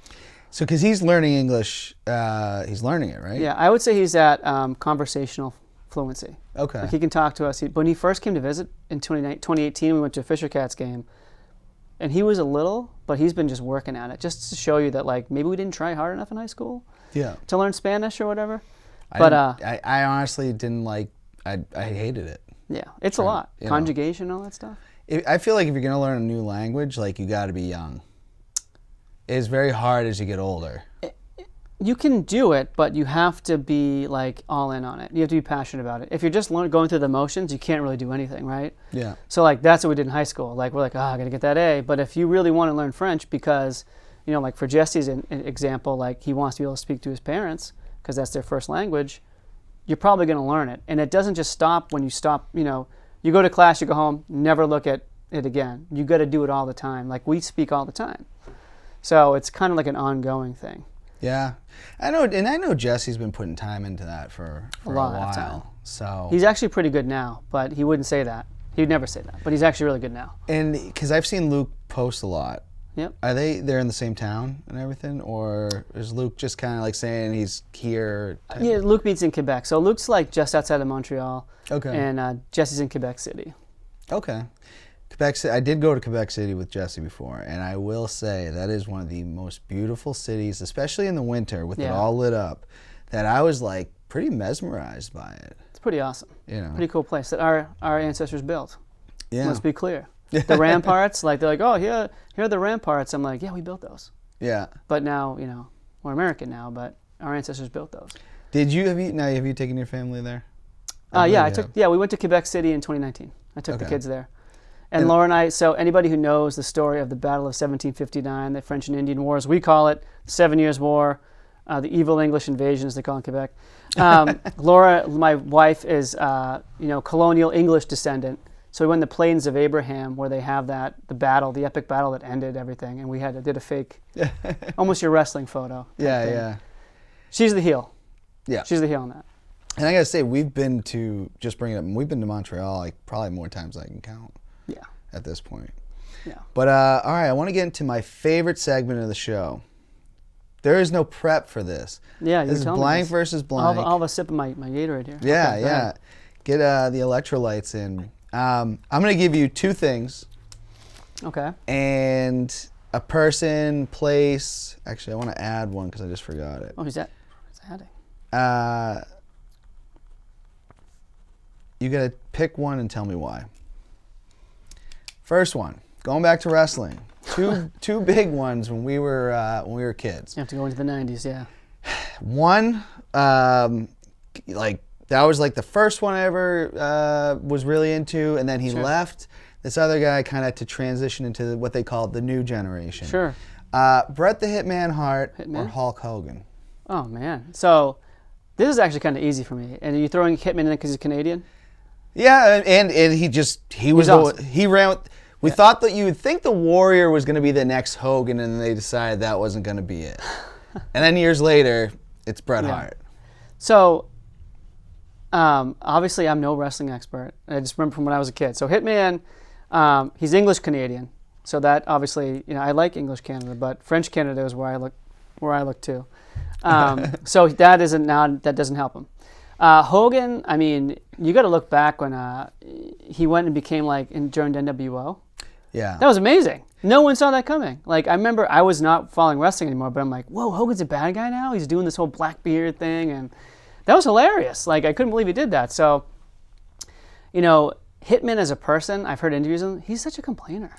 So because he's learning English, he's learning it, right? Yeah, I would say he's at conversational fluency. Okay. Like he can talk to us. When he first came to visit in 2018, we went to a Fisher Cats game. And he was a little, but he's been just working at it. Just to show you that like maybe we didn't try hard enough in high school to learn Spanish or whatever. I honestly didn't like, I hated it. Yeah, it's a lot. Conjugation, all that stuff. I feel like if you're going to learn a new language, like you got to be young. It's very hard as you get older. You can do it, but you have to be like all in on it. You have to be passionate about it. If you're just going through the motions, you can't really do anything, right? Yeah. So like that's what we did in high school. Like we're like, I got to get that A. But if you really want to learn French because, like for Jesse's example, like he wants to be able to speak to his parents because that's their first language, you're probably going to learn it. And it doesn't just stop when you stop, you go to class, you go home, never look at it again. You got to do it all the time. Like we speak all the time. So it's kind of like an ongoing thing. Yeah, I know Jesse's been putting time into that for a while. So he's actually pretty good now, but he wouldn't say that. He'd never say that, but he's actually really good now. And because I've seen Luke post a lot. Yep. Are they're in the same town and everything, or is Luke just kind of like saying he's here? Yeah, Luke meets in Quebec, so Luke's like just outside of Montreal. Okay. And Jesse's in Quebec City. Okay. Quebec City. I did go to Quebec City with Jesse before, and I will say that is one of the most beautiful cities, especially in the winter with it all lit up, that I was like pretty mesmerized by it. It's pretty awesome. Pretty cool place that our ancestors built. Yeah. Let's be clear. The ramparts, like they're like, oh, here are the ramparts. I'm like, yeah, we built those. Yeah. But now, we're American now, but our ancestors built those. Have you taken your family there? We went to Quebec City in 2019. I took the kids there. And Laura and I, so anybody who knows the story of the Battle of 1759, the French and Indian Wars, we call it 7 Years' War, the evil English invasion, as they call it in Quebec. Laura, my wife, is colonial English descendant. So we went to the Plains of Abraham, where they have the epic battle that ended everything, and we did a fake, almost your wrestling photo. Yeah. She's the heel. Yeah. She's the heel on that. And I gotta say, we've been to Montreal like probably more times than I can count. Yeah. At this point. Yeah. But all right, I want to get into my favorite segment of the show. There is no prep for this. Yeah, this is blank versus blank. I'll have a sip of my Gatorade here. Yeah, okay, yeah. Get the electrolytes in. I'm going to give you 2 things. Okay. And a person, place. Actually, I want to add one because I just forgot it. Oh, who's that? Who's adding? You got to pick one and tell me why. First one, going back to wrestling. Two big ones when we were kids. You have to go into the 90s, yeah. One, like that was like the first one I ever was really into, and then he left. This other guy kind of to transition into what they called the new generation. Sure. Bret the Hitman Hart or Hulk Hogan. Oh man, so this is actually kind of easy for me. And are you throwing Hitman in because he's Canadian? Yeah, and he was awesome. He ran with. We thought that you would think the Warrior was going to be the next Hogan, and then they decided that wasn't going to be it. And then years later, it's Bret Hart. So, obviously, I'm no wrestling expert. I just remember from when I was a kid. So Hitman, he's English Canadian. So that obviously, I like English Canada, but French Canada is where I look to. So that doesn't help him. Hogan, I mean, you got to look back when he went and became joined NWO. Yeah. That was amazing. No one saw that coming. Like, I remember I was not following wrestling anymore, but I'm like, whoa, Hogan's a bad guy now? He's doing this whole black beard thing, and that was hilarious. Like, I couldn't believe he did that. So, Hitman as a person, I've heard interviews with him, he's such a complainer.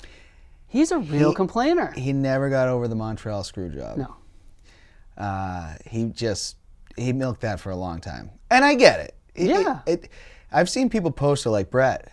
He's a real complainer. He never got over the Montreal screw job. No. He milked that for a long time. And I get it. Yeah. I've seen people post it like, Bret,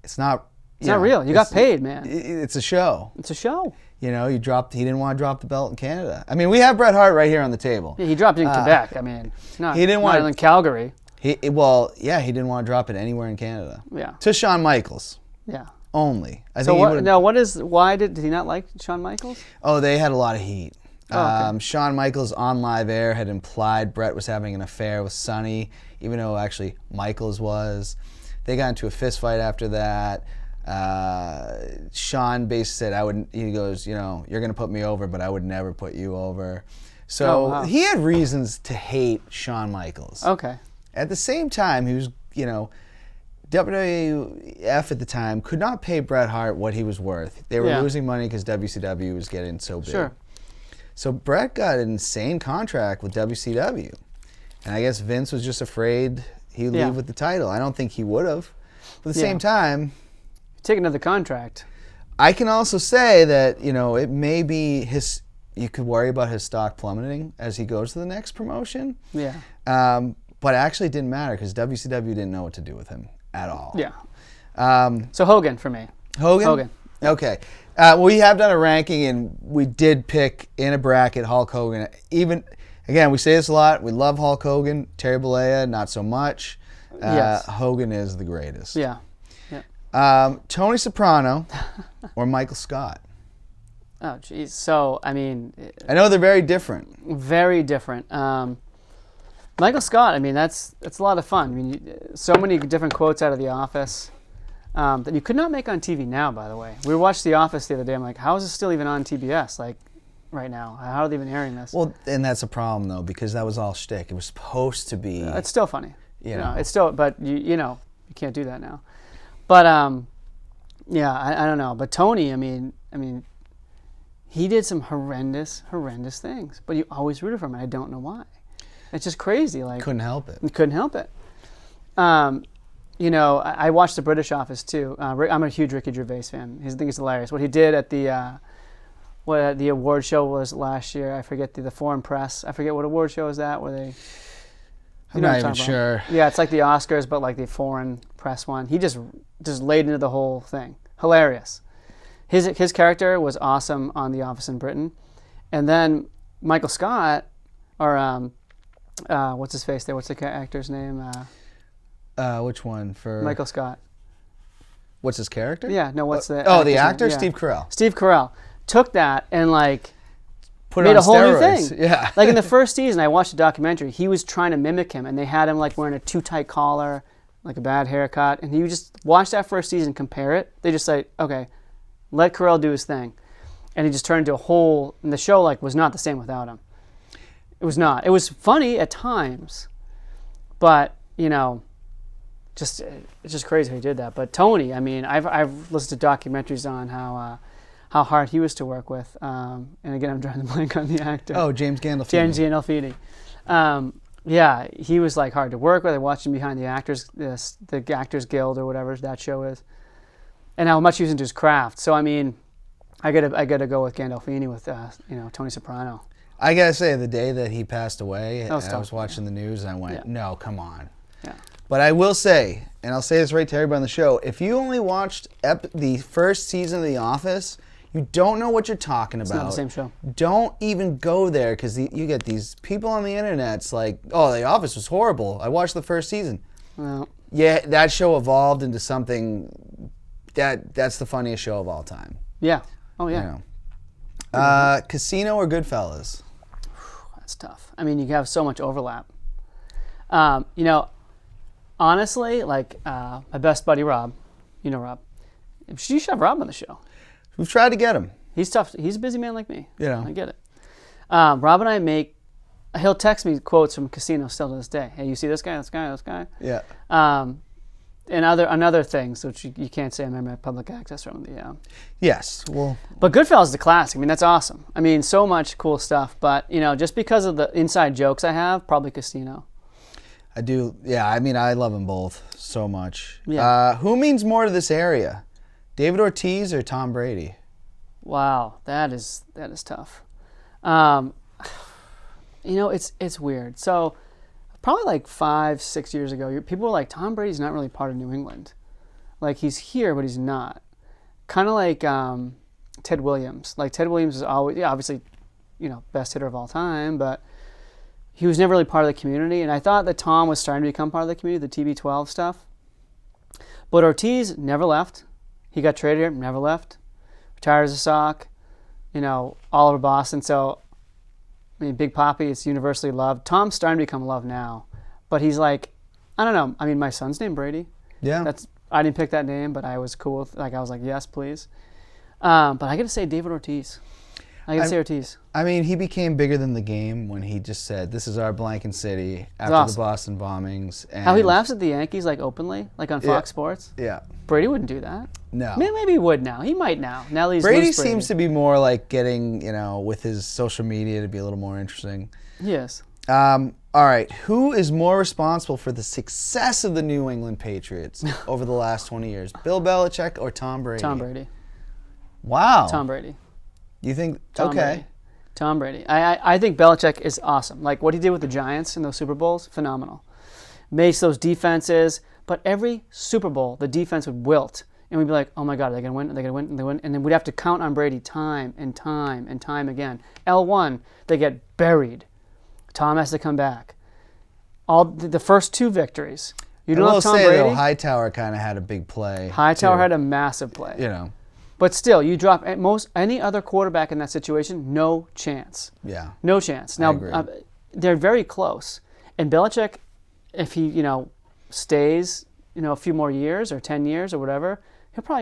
it's not... It's not real. You got paid, man. It's a show. It's a show. He didn't want to drop the belt in Canada. I mean, we have Bret Hart right here on the table. Yeah, he dropped it in Quebec. I mean, he didn't want in Calgary. He didn't want to drop it anywhere in Canada. Yeah. To Shawn Michaels. Yeah. Only. Why did he not like Shawn Michaels? Oh, they had a lot of heat. Oh, okay. Shawn Michaels on Live Air had implied Bret was having an affair with Sonny, even though actually Michaels was. They got into a fist fight after that. Shawn basically said, he goes, you're going to put me over, but I would never put you over. So he had reasons to hate Shawn Michaels. Okay. At the same time, he was, WWF at the time could not pay Bret Hart what he was worth. They were losing money because WCW was getting so big. Sure. So Bret got an insane contract with WCW. And I guess Vince was just afraid he'd leave with the title. I don't think he would have. But at the same time... Take another contract. I can also say that, it may be you could worry about his stock plummeting as he goes to the next promotion. Yeah. But it actually didn't matter because WCW didn't know what to do with him at all. Yeah. So Hogan for me. Hogan? Okay. We have done a ranking, and we did pick in a bracket Hulk Hogan. Again, we say this a lot. We love Hulk Hogan. Terry Bollea, not so much. Yes. Hogan is the greatest. Yeah. Tony Soprano or Michael Scott? Oh, geez. So, I mean... I know they're very different. Very different. Michael Scott, I mean, that's a lot of fun. I mean, so many different quotes out of The Office that you could not make on TV now, by the way. We watched The Office the other day. I'm like, how is this still even on TBS, right now? How are they even airing this? Well, and that's a problem, though, because that was all shtick. It was supposed to be... it's still funny. It's still... But, you can't do that now. But, I don't know. But Tony, I mean, he did some horrendous things. But you always rooted for him, and I don't know why. It's just crazy. Couldn't help it. Couldn't help it. I watched The British Office, too. I'm a huge Ricky Gervais fan. I think he's hilarious. What he did at the award show was last year. I forget the Foreign Press. I forget what award show is that, where they... I'm not even sure. Yeah, it's like the Oscars, but like the foreign press one. He just laid into the whole thing. Hilarious. His character was awesome on The Office in Britain. And then Michael Scott, or what's his face there? What's the actor's name? Which one? For Michael Scott. What's his character? Yeah, no, what's the the actor? Name? Yeah. Steve Carell. Steve Carell took that and Put made it on a whole steroids. new thing. Yeah. In the first season, I watched a documentary. He was trying to mimic him, and they had him wearing a too tight collar, a bad haircut, and he would just watch that first season, compare it. They just say, okay, let Carell do his thing, and he just turned into a whole. And the show was not the same without him. It was not. It was funny at times, but it's just crazy how he did that. But Tony, I mean, I've listened to documentaries on how how hard he was to work with. And again, I'm drawing the blank on the actor. Oh, James Gandolfini. James Gandolfini. Yeah, he was like hard to work with. I watched him behind the Actors Guild or whatever that show is, and how much he was into his craft. So I mean, I gotta go with Gandolfini with Tony Soprano. I gotta say, the day that he passed away, I was tough, watching the news and I went, no, come on. Yeah. But I will say, and I'll say this right to everybody on the show, if you only watched the first season of The Office, you don't know what you're talking about. It's not the same show. Don't even go there, because you get these people on the internet. It's like, oh, The Office was horrible. I watched the first season. Well, Yeah, that show evolved into something that's the funniest show of all time. yeah. Oh yeah. You know. Casino or Goodfellas? That's tough. I mean, you have so much overlap. Honestly, like my best buddy Rob, Rob. You should have Rob on the show. We've tried to get him. He's tough. He's a busy man like me. Yeah. I get it. Rob and I he'll text me quotes from Casino still to this day. Hey, you see this guy, this guy, this guy? Yeah. And other things, which you can't say I'm at public access from the. Yes. Well. But Goodfellas is the classic. I mean, that's awesome. I mean, so much cool stuff. But, just because of the inside jokes I have, probably Casino. I do. Yeah. I mean, I love them both so much. Yeah. Who means more to this area? David Ortiz or Tom Brady? Wow, that is tough. It's weird. So, probably like 5-6 years ago, people were like, Tom Brady's not really part of New England. Like, he's here, but he's not. Kind of like Ted Williams. Like, Ted Williams is always, obviously, best hitter of all time, but he was never really part of the community. And I thought that Tom was starting to become part of the community, the TB12 stuff. But Ortiz never left. He got traded here, never left. Retired as a Sox, all over Boston. So, I mean, Big Papi is universally loved. Tom's starting to become loved now. But he's like, I don't know. I mean, my son's named Brady. Yeah. I didn't pick that name, but I was cool with, I was like, yes, please. But I got to say David Ortiz. I got to say Ortiz. I mean, he became bigger than the game when he just said, this is our blanket city after awesome. the Boston bombings. And how he laughs at the Yankees, like, openly, like on Fox Sports. Yeah. Brady wouldn't do that. No. Maybe he would now. He might now. Now that he's Brady loose Brady seems to be more like getting, with his social media to be a little more interesting. Yes. All right. Who is more responsible for the success of the New England Patriots over the last 20 years? Bill Belichick or Tom Brady? Tom Brady. Wow. Tom Brady. You think? Tom okay. Brady. Tom Brady. I think Belichick is awesome. Like what he did with the Giants in those Super Bowls, phenomenal. Makes those defenses, but every Super Bowl, the defense would wilt. And we'd be like, oh my God, are they going to win? Are they going to win? Are they win? And then we'd have to count on Brady time and time and time again. L1, they get buried. Tom has to come back. All the first two victories. You don't have Tom Brady. Though, Hightower kind of had a big play. Hightower had a massive play. But still, you drop any other quarterback in that situation, no chance. Yeah. No chance. Now, they're very close. And Belichick, if he, stays, a few more years or 10 years or whatever,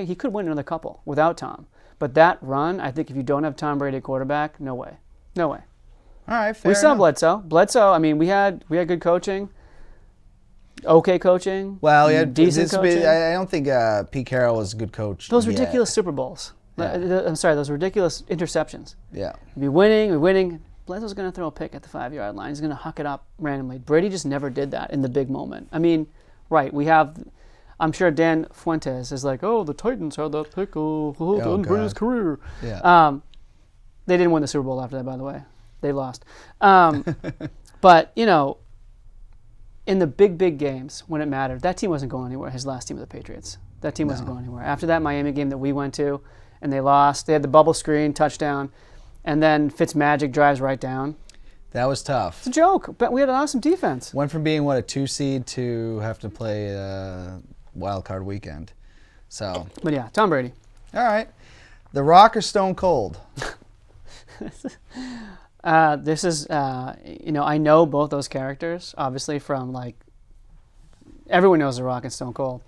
he could win another couple without Tom. But that run, I think if you don't have Tom Brady at quarterback, no way. No way. All right, fair We saw enough. Bledsoe. Bledsoe, I mean, we had good coaching. Okay coaching. Well, yeah, decent coaching. I don't think Pete Carroll was a good coach. Those yet. ridiculous Super Bowls. Yeah. I'm sorry, those ridiculous interceptions. Yeah. We'd be winning. Bledsoe's going to throw a pick at the 5-yard line. He's going to huck it up randomly. Brady just never did that in the big moment. I mean, right, I'm sure Dan Fuentes is like, oh, the Titans had that pick in Brady's career. Yeah. They didn't win the Super Bowl after that, by the way. They lost. But, in the big games, when it mattered, that team wasn't going anywhere, his last team with the Patriots. That team wasn't going anywhere. After that Miami game that we went to, and they lost, they had the bubble screen, touchdown, and then Fitzmagic drives right down. That was tough. It's a joke, but we had an awesome defense. Went from being, a 2 seed to have to play wild card weekend. So. But yeah, Tom Brady. All right. The Rock or Stone Cold? This is, I know both those characters, obviously, from, everyone knows The Rock and Stone Cold.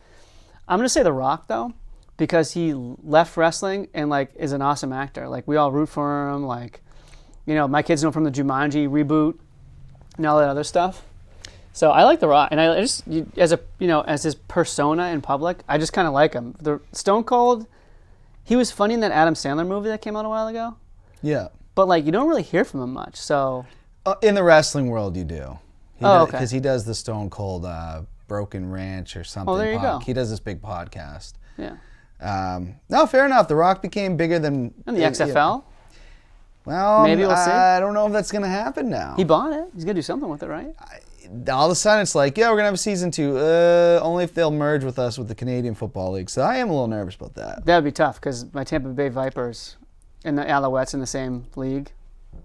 I'm going to say The Rock, though, because he left wrestling and, is an awesome actor. We all root for him. My kids know from the Jumanji reboot and all that other stuff. So I like The Rock. And I just, as his persona in public, I just kind of like him. The Stone Cold, He was funny in that Adam Sandler movie that came out a while ago. Yeah. But like you don't really hear from him much. So In the wrestling world, you do. Okay. Because he does the Stone Cold Broken Ranch or something. Oh, there you go. He does this big podcast. Yeah. No, fair enough. The Rock became bigger than... And the XFL? Well, maybe we'll see. I don't know if that's going to happen now. He bought it. He's going to do something with it, right? All of a sudden, it's like, yeah, we're going to have a season 2. Only if they'll merge with us with the Canadian Football League. So I am a little nervous about that. That would be tough because my Tampa Bay Vipers and the Alouettes in the same league,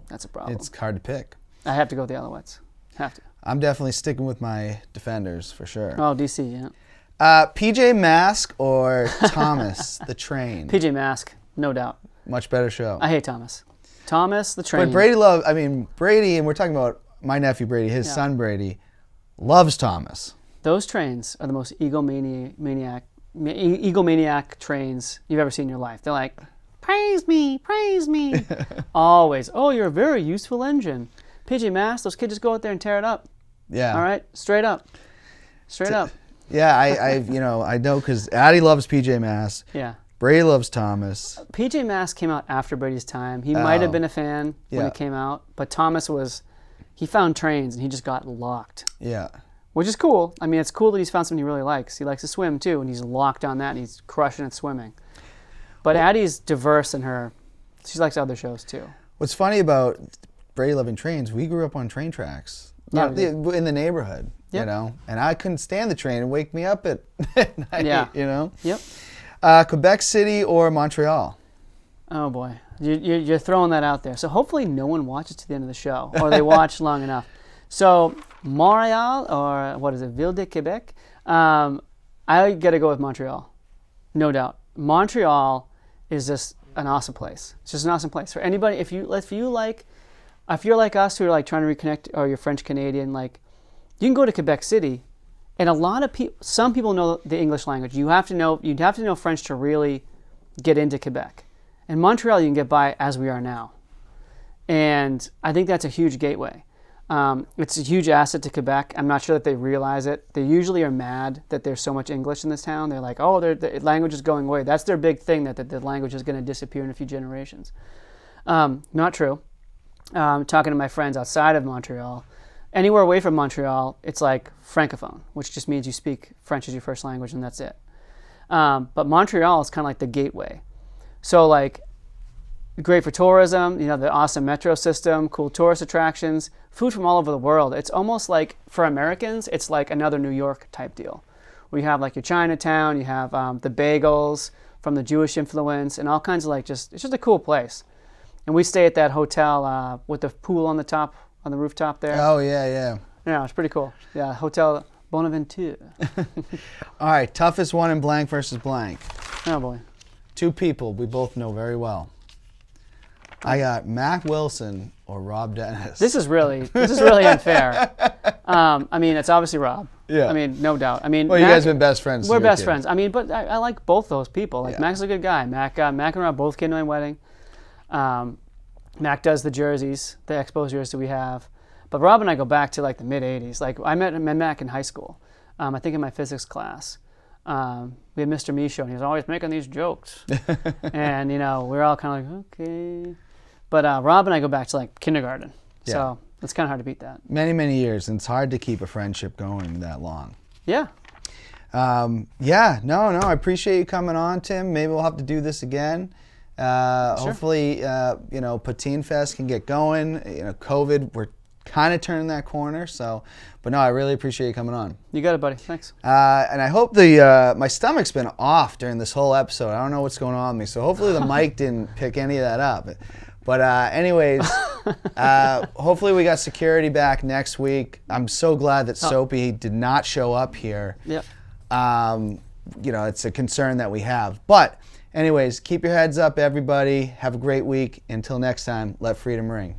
that's a problem. It's hard to pick. I have to go with the Alouettes. Have to. I'm definitely sticking with my Defenders for sure. Oh, DC, yeah. PJ Mask or Thomas the Train? PJ Mask, no doubt. Much better show. I hate Thomas. Thomas the Train. But Brady, and we're talking about my nephew Brady, his son Brady, loves Thomas. Those trains are the most egomaniac trains you've ever seen in your life. They're like, praise me. Always. Oh, you're a very useful engine. PJ Masks, those kids just go out there and tear it up. Yeah. All right? Straight up. Yeah, I know because Addie loves PJ Masks. Yeah. Brady loves Thomas. PJ Masks came out after Brady's time. He might have been a fan when it came out, but Thomas he found trains and he just got locked. Yeah. Which is cool. I mean, it's cool that he's found something he really likes. He likes to swim too, and he's locked on that and he's crushing at swimming. But Addie's diverse in her. She likes other shows too. What's funny about Brady loving trains, we grew up on train tracks. In the neighborhood, Yep. and I couldn't stand the train and wake me up at night, Yep. Quebec City or Montreal? Oh boy, you're throwing that out there. So hopefully no one watches to the end of the show, or they watch long enough. So Montreal or what is it, Ville de Quebec? I gotta go with Montreal, no doubt. Montreal is just an awesome place. It's just an awesome place for anybody. If you're like us who are like trying to reconnect, or you're French Canadian, like you can go to Quebec City, and a lot of people, some people know the English language. You'd have to know French to really get into Quebec. In Montreal, you can get by as we are now, and I think that's a huge gateway. It's a huge asset to Quebec. I'm not sure that they realize it. They usually are mad that there's so much English in this town. They're like, oh, the language is going away. That's their big thing, that the language is going to disappear in a few generations. Not true. Talking to my friends outside of Montreal, anywhere away from Montreal, it's like francophone, which just means you speak French as your first language and that's it. But Montreal is kind of like the gateway. So like, great for tourism, the awesome metro system, cool tourist attractions, food from all over the world. It's almost like, for Americans, it's like another New York type deal. We have like your Chinatown, you have the bagels from the Jewish influence, and all kinds of it's just a cool place. And we stay at that hotel with the pool on the rooftop there. Oh, yeah. Yeah, it's pretty cool. Yeah, Hotel Bonaventure. All right, toughest one in blank versus blank. Oh, boy. 2 people we both know very well. I got Mac Wilson or Rob Dennis. This is really unfair. I mean, it's obviously Rob. Yeah. I mean, no doubt. I mean, well, you guys have been best friends. We're best friends. I mean, but I like both those people. Like, Yeah. Mac's a good guy. Mac and Rob both came to my wedding. Mac does the jerseys, the Expos jerseys we have. But Rob and I go back to like the mid-'80s. Like, I met Mac in high school, I think in my physics class. We had Mr. Michaud, and he was always making these jokes. And, we're all kind of like, okay. But Rob and I go back to like kindergarten. Yeah. So it's kind of hard to beat that. Many, many years, and it's hard to keep a friendship going that long. Yeah. I appreciate you coming on, Tim. Maybe we'll have to do this again. Sure. Hopefully, Poutinefest can get going. COVID, we're kind of turning that corner. So, but no, I really appreciate you coming on. You got it, buddy. Thanks. And I hope my stomach's been off during this whole episode. I don't know what's going on with me. So hopefully the mic didn't pick any of that up. But anyways, hopefully we got security back next week. I'm so glad that Soapy did not show up here. Yep. It's a concern that we have. But anyways, keep your heads up, everybody. Have a great week. Until next time, let freedom ring.